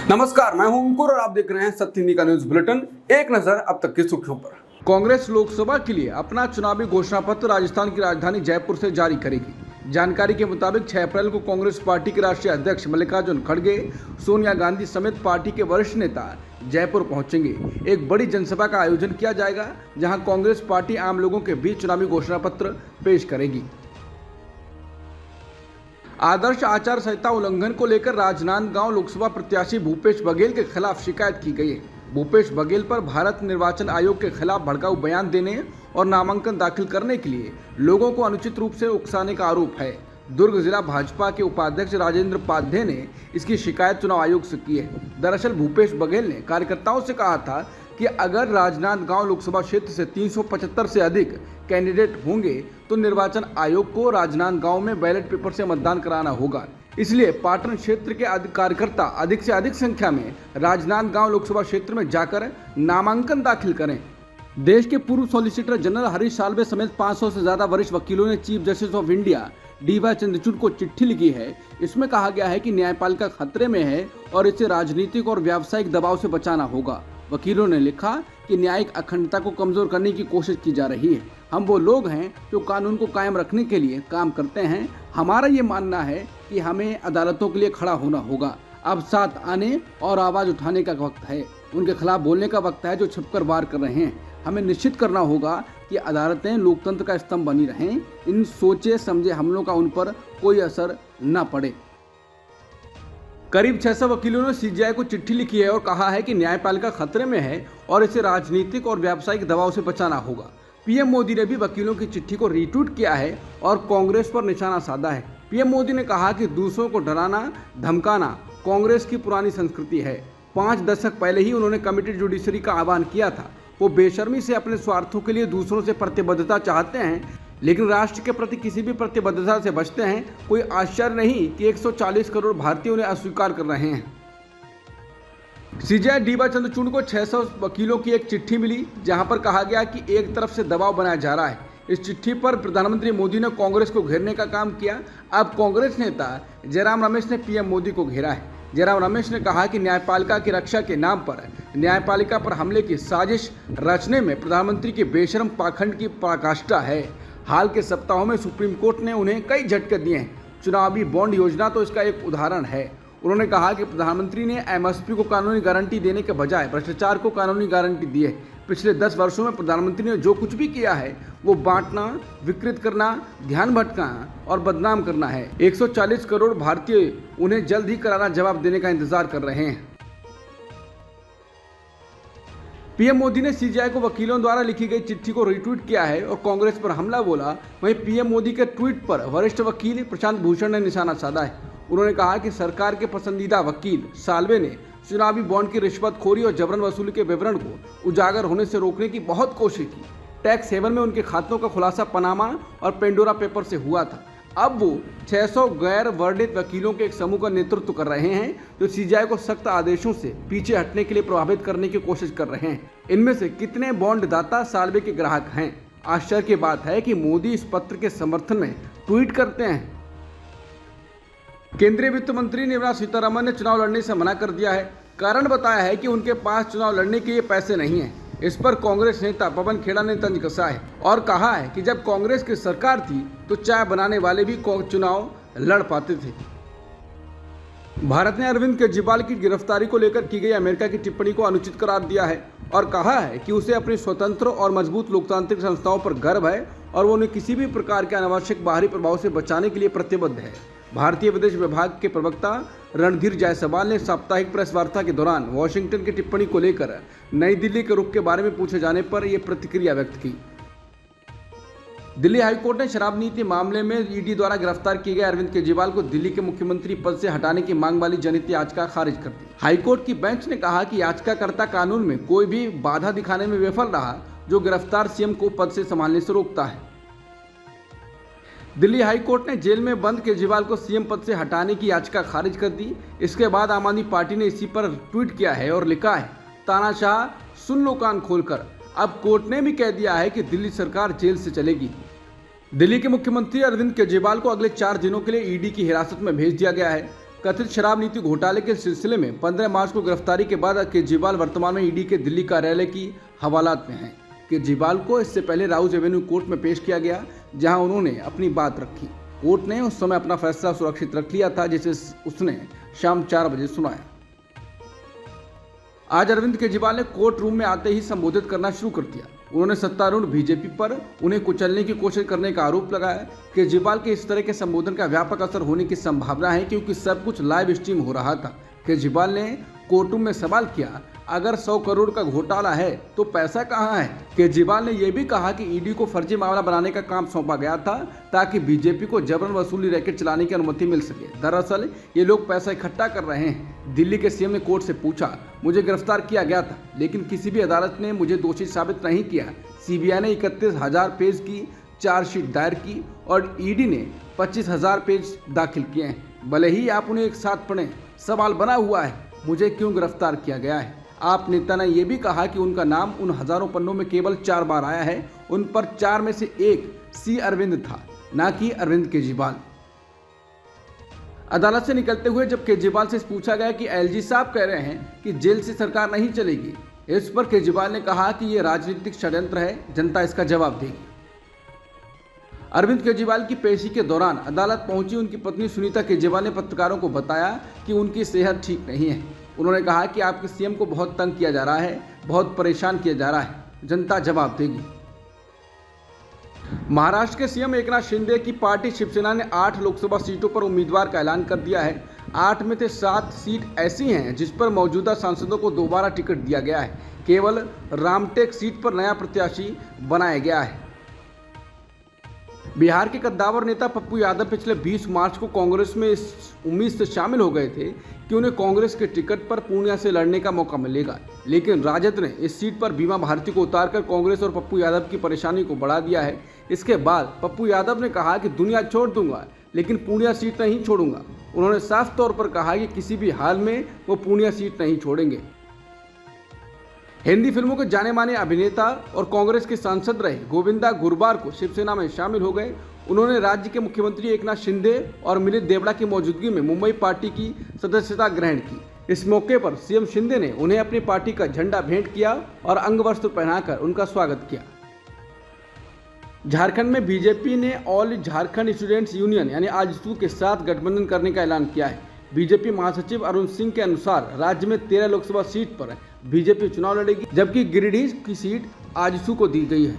नमस्कार, मैं हूं अंकुर और आप देख रहे हैं सत्य हिंदी का न्यूज बुलेटिन। एक नजर अब तक की सुर्खियों पर। कांग्रेस लोकसभा के लिए अपना चुनावी घोषणा पत्र राजस्थान की राजधानी जयपुर से जारी करेगी। जानकारी के मुताबिक 6 अप्रैल को कांग्रेस पार्टी के राष्ट्रीय अध्यक्ष मल्लिकार्जुन खड़गे, सोनिया गांधी समेत पार्टी के वरिष्ठ नेता जयपुर पहुंचेंगे। एक बड़ी जनसभा का आयोजन किया जाएगा, जहां कांग्रेस पार्टी आम लोगों के बीच चुनावी घोषणा पत्र पेश करेगी। आदर्श आचार संहिता उल्लंघन को लेकर राजनांदगांव लोकसभा प्रत्याशी भूपेश बघेल के खिलाफ शिकायत की गई है। भूपेश बघेल पर भारत निर्वाचन आयोग के खिलाफ भड़काऊ बयान देने और नामांकन दाखिल करने के लिए लोगों को अनुचित रूप से उकसाने का आरोप है। दुर्ग जिला भाजपा के उपाध्यक्ष राजेंद्र पाध्ये ने इसकी शिकायत चुनाव आयोग से की है। दरअसल भूपेश बघेल ने कार्यकर्ताओं से कहा था कि अगर राजनांदगांव लोकसभा क्षेत्र से 375 से अधिक कैंडिडेट होंगे तो निर्वाचन आयोग को राजनांदगांव में बैलेट पेपर से मतदान कराना होगा। इसलिए पाटन क्षेत्र के कार्यकर्ता अधिक से अधिक संख्या में राजनांदगांव लोकसभा क्षेत्र में जाकर नामांकन दाखिल करें। देश के पूर्व सॉलिसिटर जनरल हरीश साल्वे समेत 500 से ज्यादा वरिष्ठ वकीलों ने chief justice of India D.Y.. Chandrachud को चिट्ठी लिखी है। इसमें कहा गया है कि न्यायपालिका खतरे में है और इसे राजनीतिक और व्यावसायिक दबाव से बचाना होगा। वकीलों ने लिखा कि न्यायिक अखंडता को कमजोर करने की कोशिश की जा रही है। हम वो लोग हैं जो कानून को कायम रखने के लिए काम करते हैं। हमारा ये मानना है कि हमें अदालतों के लिए खड़ा होना होगा। अब साथ आने और आवाज उठाने का वक्त है। उनके खिलाफ बोलने का वक्त है जो छिपकर वार कर रहे हैं। हमें निश्चित करना होगा कि अदालतें लोकतंत्र का स्तंभ बनी रहें। इन सोचे समझे हमलों का उन पर कोई असर न पड़े। करीब 600 वकीलों ने सीजीआई को चिट्ठी लिखी है और कहा है कि न्यायपालिका खतरे में है और इसे राजनीतिक और व्यावसायिक दबाव से बचाना होगा। पीएम मोदी ने भी वकीलों की चिट्ठी को रीट्वीट किया है और कांग्रेस पर निशाना साधा है। पीएम मोदी ने कहा कि दूसरों को डराना धमकाना कांग्रेस की पुरानी संस्कृति है। 5 दशक पहले ही उन्होंने कमिटेड जुडिशरी का आह्वान किया था। वो बेशर्मी से अपने स्वार्थों के लिए दूसरों से प्रतिबद्धता चाहते हैं, लेकिन राष्ट्र के प्रति किसी भी प्रतिबद्धता से बचते हैं। कोई आश्चर्य नहीं कि 140 करोड़ भारतीय उन्हें अस्वीकार कर रहे हैं। CGI D.Y.. चंद्रचूड़ को 600 वकीलों की एक चिट्ठी मिली, जहां पर कहा गया कि एक तरफ से दबाव बनाया जा रहा है। इस चिट्ठी पर प्रधानमंत्री मोदी ने कांग्रेस को घेरने का काम किया। अब कांग्रेस नेता जयराम रमेश ने पीएम मोदी को घेरा है। जयराम रमेश ने कहा कि न्यायपालिका की रक्षा के नाम पर न्यायपालिका पर हमले की साजिश रचने में प्रधानमंत्री के बेशरम पाखंड की पराकाष्ठा है। हाल के सप्ताहों में सुप्रीम कोर्ट ने उन्हें कई झटके दिए हैं। चुनावी बॉन्ड योजना तो इसका एक उदाहरण है। उन्होंने कहा कि प्रधानमंत्री ने एमएसपी को कानूनी गारंटी देने के बजाय भ्रष्टाचार को कानूनी गारंटी दी है। पिछले 10 वर्षों में प्रधानमंत्री ने जो कुछ भी किया है वो बांटना, विकृत करना, ध्यान भटकाना और बदनाम करना है। 140 करोड़ भारतीय उन्हें जल्द ही करारा जवाब देने का इंतजार कर रहे हैं। पीएम मोदी ने सीजीआई को वकीलों द्वारा लिखी गई चिट्ठी को रीट्वीट किया है और कांग्रेस पर हमला बोला। वहीं पीएम मोदी के ट्वीट पर वरिष्ठ वकील प्रशांत भूषण ने निशाना साधा है। उन्होंने कहा कि सरकार के पसंदीदा वकील साल्वे ने चुनावी बॉन्ड की रिश्वतखोरी और जबरन वसूली के विवरण को उजागर होने से रोकने की बहुत कोशिश की। टैक्स हेवन में उनके खातों का खुलासा पनामा और पेंडोरा पेपर से हुआ था। अब वो 600 गैर वर्णित वकीलों के एक समूह का नेतृत्व कर रहे हैं, जो सीजीआई को सख्त आदेशों से पीछे हटने के लिए प्रभावित करने की कोशिश कर रहे हैं। इनमें से कितने बॉन्ड दाता साल्वे के ग्राहक हैं? आश्चर्य की बात है कि मोदी इस पत्र के समर्थन में ट्वीट करते हैं। केंद्रीय वित्त मंत्री निर्मला सीतारमण ने चुनाव लड़ने से मना कर दिया है। कारण बताया है कि उनके पास चुनाव लड़ने के लिए पैसे नहीं है। इस पर कांग्रेस नेता पवन खेड़ा ने तंज कसा है और कहा है कि जब कांग्रेस की सरकार थी तो चाय बनाने वाले भी चुनाव लड़ पाते थे। भारत ने अरविंद केजरीवाल की गिरफ्तारी को लेकर की गई अमेरिका की टिप्पणी को अनुचित करार दिया है और कहा है कि उसे अपनी स्वतंत्र और मजबूत लोकतांत्रिक संस्थाओं पर गर्व है और वो उन्हें किसी भी प्रकार के अनावश्यक बाहरी प्रभाव से बचाने के लिए प्रतिबद्ध है। भारतीय विदेश विभाग के प्रवक्ता रणधीर जायसवाल ने साप्ताहिक प्रेस वार्ता के दौरान वॉशिंगटन की टिप्पणी को लेकर नई दिल्ली के रुख के बारे में पूछे जाने पर यह प्रतिक्रिया व्यक्त की। दिल्ली हाईकोर्ट ने शराब नीति मामले में ईडी द्वारा गिरफ्तार किए गए अरविंद केजरीवाल को दिल्ली के मुख्यमंत्री पद से हटाने की मांग वाली जनहित याचिका खारिज कर दी। हाईकोर्ट की बेंच ने कहा कि याचिकाकर्ता कानून में कोई भी बाधा दिखाने में विफल रहा जो गिरफ्तार सीएम को पद से संभालने से रोकता है। दिल्ली हाईकोर्ट ने जेल में बंद केजरीवाल को सीएम पद से हटाने की याचिका खारिज कर दी। इसके बाद आम आदमी पार्टी ने इसी पर ट्वीट किया है और लिखा है, तानाशाह सुन लो कान खोलकर। अब कोर्ट ने भी कह दिया है कि दिल्ली सरकार जेल से चलेगी। दिल्ली के मुख्यमंत्री अरविंद केजरीवाल को अगले 4 दिनों के लिए ईडी की हिरासत में भेज दिया गया है। कथित शराब नीति घोटाले के सिलसिले में 15 मार्च को गिरफ्तारी के बाद केजरीवाल वर्तमान में ईडी के दिल्ली कार्यालय की हवालात में हैं। केजरीवाल को इससे पहले राउज एवेन्यू कोर्ट में पेश किया गया, जहां उन्होंने अपनी बात रखी। कोर्ट ने उस समय अपना फैसला सुरक्षित रख लिया था, जिसे उसने शाम 4 बजे सुनाया। आज अरविंद केजरीवाल ने कोर्ट रूम में आते ही संबोधित करना शुरू कर दिया। उन्होंने सत्तारूढ़ बीजेपी पर उन्हें कुचलने की कोशिश करने का आरोप लगाया। केजरीवाल के इस तरह के संबोधन का व्यापक असर होने की संभावना है, क्योंकि सब कुछ लाइव स्ट्रीम हो रहा था। केजरीवाल ने कोर्ट रूम में सवाल किया, अगर 100 करोड़ का घोटाला है तो पैसा कहां है? केजरीवाल ने यह भी कहा कि ईडी को फर्जी मामला बनाने का काम सौंपा गया था, ताकि बीजेपी को जबरन वसूली रैकेट चलाने की अनुमति मिल सके। दरअसल ये लोग पैसा इकट्ठा कर रहे हैं। दिल्ली के सीएम ने कोर्ट से पूछा, मुझे गिरफ्तार किया गया था, लेकिन किसी भी अदालत ने मुझे दोषी साबित नहीं किया। सीबीआई ने 31,000 पेज की चार्जशीट दायर की और ईडी ने 25,000 पेज दाखिल किए हैं। भले ही आप उन्हें एक साथ पढ़ें, सवाल बना हुआ है, मुझे क्यों गिरफ्तार किया गया है? आप नेता ने यह भी कहा कि उनका नाम उन हजारों पन्नों में केवल 4 बार आया है। उन पर 4 में से एक सी अरविंद था, ना कि अरविंद केजरीवाल। अदालत से निकलते हुए जब केजरीवाल से पूछा गया कि एलजी साहब कह रहे हैं कि जेल से सरकार नहीं चलेगी, इस पर केजरीवाल ने कहा कि यह राजनीतिक षड्यंत्र है, जनता इसका जवाब देगी। अरविंद केजरीवाल की पेशी के दौरान अदालत पहुंची उनकी पत्नी सुनीता केजरीवाल ने पत्रकारों को बताया कि उनकी सेहत ठीक नहीं है। उन्होंने कहा कि आपके सीएम को बहुत तंग किया जा रहा है, बहुत परेशान किया जा रहा है, जनता जवाब देगी। महाराष्ट्र के सीएम एकनाथ शिंदे की पार्टी शिवसेना ने 8 लोकसभा सीटों पर उम्मीदवार का ऐलान कर दिया है। 8 में से 7 सीट ऐसी हैं जिस पर मौजूदा सांसदों को दोबारा टिकट दिया गया है। केवल रामटेक सीट पर नया प्रत्याशी बनाया गया है। बिहार के कद्दावर नेता पप्पू यादव पिछले 20 मार्च को कांग्रेस में इस उम्मीद से शामिल हो गए थे कि उन्हें कांग्रेस के टिकट पर पूर्णिया से लड़ने का मौका मिलेगा, लेकिन राजद ने इस सीट पर बीमा भारती को उतारकर कांग्रेस और पप्पू यादव की परेशानी को बढ़ा दिया है। इसके बाद पप्पू यादव ने कहा कि दुनिया छोड़ दूंगा, लेकिन पूर्णिया सीट नहीं छोड़ूंगा। उन्होंने साफ तौर पर कहा कि किसी भी हाल में वो पूर्णिया सीट नहीं छोड़ेंगे। हिंदी फिल्मों के जाने माने अभिनेता और कांग्रेस के सांसद रहे गोविंदा गुरुवार को शिवसेना में शामिल हो गए। उन्होंने राज्य के मुख्यमंत्री एकनाथ शिंदे और मिलिंद देवड़ा की मौजूदगी में मुंबई पार्टी की सदस्यता ग्रहण की। इस मौके पर सीएम शिंदे ने उन्हें अपनी पार्टी का झंडा भेंट किया और अंगवस्त्र पहनाकर उनका स्वागत किया। झारखंड में बीजेपी ने ऑल झारखंड स्टूडेंट्स यूनियन यानी आजसू के साथ गठबंधन करने का ऐलान किया है। बीजेपी महासचिव अरुण सिंह के अनुसार राज्य में 13 लोकसभा सीट पर बीजेपी चुनाव लड़ेगी, जबकि गिरिडीह की सीट आजसू को दी गई है।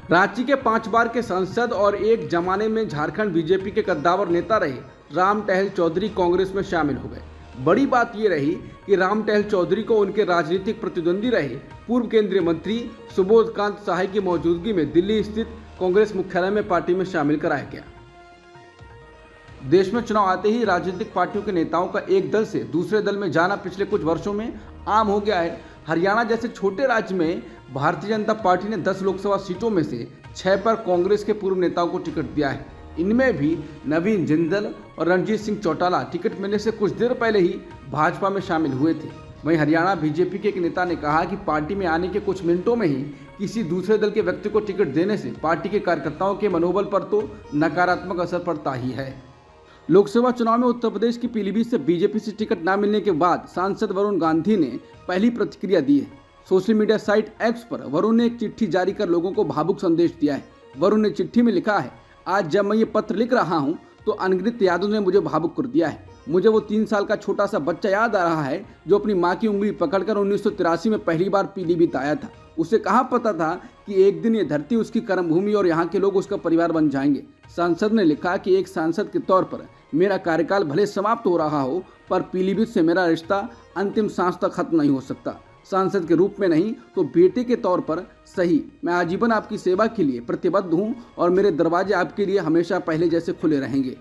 रांची के 5 बार के सांसद और एक जमाने में झारखंड बीजेपी के कद्दावर नेता रहे राम टहल चौधरी कांग्रेस में शामिल हो गए। बड़ी बात यह रही कि राम टहल चौधरी को उनके राजनीतिक प्रतिद्वंदी रहे पूर्व केंद्रीय मंत्री सुबोध कांत सहाय की मौजूदगी में दिल्ली स्थित कांग्रेस मुख्यालय में पार्टी में शामिल कराया गया। देश में चुनाव आते ही राजनीतिक पार्टियों के नेताओं का एक दल से दूसरे दल में जाना पिछले कुछ वर्षों में आम हो गया है। हरियाणा जैसे छोटे राज्य में भारतीय जनता पार्टी ने 10 लोकसभा सीटों में से 6 पर कांग्रेस के पूर्व नेताओं को टिकट दिया है। इनमें भी नवीन जिंदल और रणजीत सिंह चौटाला टिकट मिलने से कुछ देर पहले ही भाजपा में शामिल हुए थे। वहीं हरियाणा बीजेपी के एक नेता ने कहा कि पार्टी में आने के कुछ मिनटों में ही किसी दूसरे दल के व्यक्ति को टिकट देने से पार्टी के कार्यकर्ताओं के मनोबल पर तो नकारात्मक असर पड़ता ही है। लोकसभा चुनाव में उत्तर प्रदेश की पीलीभीत से बीजेपी से टिकट न मिलने के बाद सांसद वरुण गांधी ने पहली प्रतिक्रिया दी है। सोशल मीडिया साइट एक्स पर वरुण ने एक चिट्ठी जारी कर लोगों को भावुक संदेश दिया है। वरुण ने चिट्ठी में लिखा है, आज जब मैं ये पत्र लिख रहा हूँ तो अनगिनत यादों ने मुझे भावुक कर दिया है। मुझे वो 3 साल का छोटा सा बच्चा याद आ रहा है जो अपनी माँ की उंगली पकड़कर 1983 में पहली बार पीलीभीत आया था। उसे कहाँ पता था कि एक दिन ये धरती उसकी कर्मभूमि और यहाँ के लोग उसका परिवार बन जाएंगे। सांसद ने लिखा कि एक सांसद के तौर पर मेरा कार्यकाल भले समाप्त हो रहा हो, पर पीलीभीत से मेरा रिश्ता अंतिम सांस तक खत्म नहीं हो सकता। सांसद के रूप में नहीं तो बेटे के तौर पर सही, मैं आजीवन आपकी सेवा के लिए प्रतिबद्ध हूँ और मेरे दरवाजे आपके लिए हमेशा पहले जैसे खुले रहेंगे।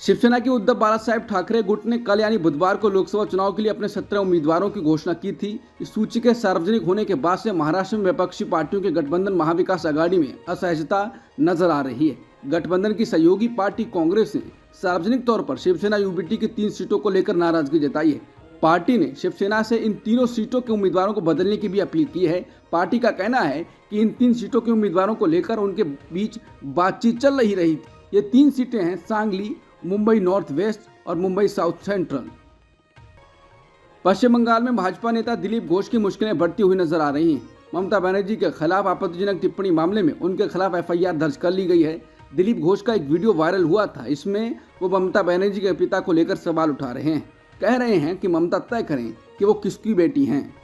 शिवसेना के उद्धव बालासाहेब ठाकरे गुट ने कल यानी बुधवार को लोकसभा चुनाव के लिए अपने 17 उम्मीदवारों की घोषणा की थी। इस सूची के सार्वजनिक होने के बाद से महाराष्ट्र में विपक्षी पार्टियों के गठबंधन महाविकास आघाड़ी में असहजता नजर आ रही है। गठबंधन की सहयोगी पार्टी कांग्रेस ने सार्वजनिक तौर पर शिवसेना यूबीटी की 3 सीटों को लेकर नाराजगी जताई है। पार्टी ने शिवसेना से इन तीनों सीटों के उम्मीदवारों को बदलने की भी अपील की है। पार्टी का कहना है कि इन 3 सीटों के उम्मीदवारों को लेकर उनके बीच बातचीत चल रही थी। ये 3 सीटें हैं सांगली, मुंबई नॉर्थ वेस्ट और मुंबई साउथ सेंट्रल। पश्चिम बंगाल में भाजपा नेता दिलीप घोष की मुश्किलें बढ़ती हुई नजर आ रही हैं। ममता बनर्जी के खिलाफ आपत्तिजनक टिप्पणी मामले में उनके खिलाफ एफआईआर दर्ज कर ली गई है। दिलीप घोष का एक वीडियो वायरल हुआ था। इसमें वो ममता बनर्जी के पिता को लेकर सवाल उठा रहे हैं। कह रहे हैं कि ममता तय करें कि वो किसकी बेटी हैं।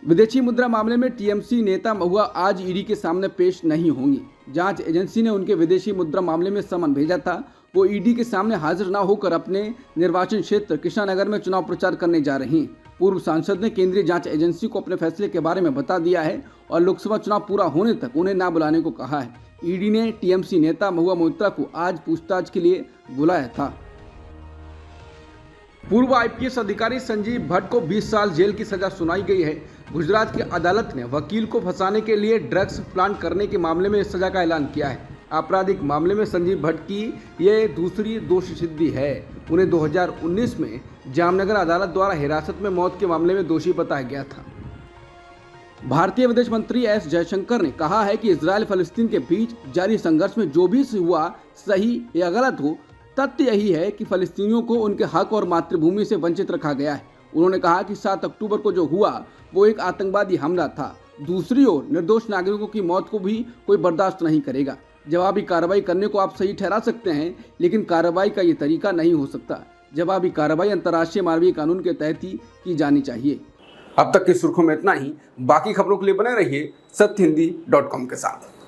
विदेशी मुद्रा मामले में टीएमसी नेता महुआ आज ईडी के सामने पेश नहीं होंगी। जांच एजेंसी ने उनके विदेशी मुद्रा मामले में समन भेजा था। वो ईडी के सामने हाजिर न होकर अपने निर्वाचन क्षेत्र कृष्णानगर में चुनाव प्रचार करने जा रही हैं। पूर्व सांसद ने केंद्रीय जांच एजेंसी को अपने फैसले के बारे में बता दिया है और लोकसभा चुनाव पूरा होने तक उन्हें न बुलाने को कहा है। ईडी ने टीएमसी नेता महुआ मोइत्रा को आज पूछताछ के लिए बुलाया था। पूर्व आईपीएस अधिकारी संजीव भट्ट को 20 साल जेल की सजा सुनाई गई है। गुजरात की अदालत ने वकील को फंसाने के लिए ड्रग्स प्लांट करने के मामले में सजा का ऐलान किया है। आपराधिक मामले में संजीव भट्ट की ये दूसरी दोषी सिद्धि है। उन्हें 2019 में जामनगर अदालत द्वारा हिरासत में मौत के मामले में दोषी बताया गया था। भारतीय विदेश मंत्री एस जयशंकर ने कहा है कि इजराइल फलस्तीन के बीच जारी संघर्ष में जो भी हुआ, सही या गलत हो, तथ्य यही है कि फलस्तीनियों को उनके हक और मातृभूमि से वंचित रखा गया है। उन्होंने कहा कि 7 अक्टूबर को जो हुआ वो एक आतंकवादी हमला था। दूसरी ओर निर्दोष नागरिकों की मौत को भी कोई बर्दाश्त नहीं करेगा। जवाबी कार्रवाई करने को आप सही ठहरा सकते हैं, लेकिन कार्रवाई का ये तरीका नहीं हो सकता। जवाबी कार्रवाई अंतर्राष्ट्रीय मानवीय कानून के तहत ही की जानी चाहिए। अब तक की सुर्खियों में इतना ही। बाकी खबरों के लिए बने रहिए सत्यहिंदी.com के साथ।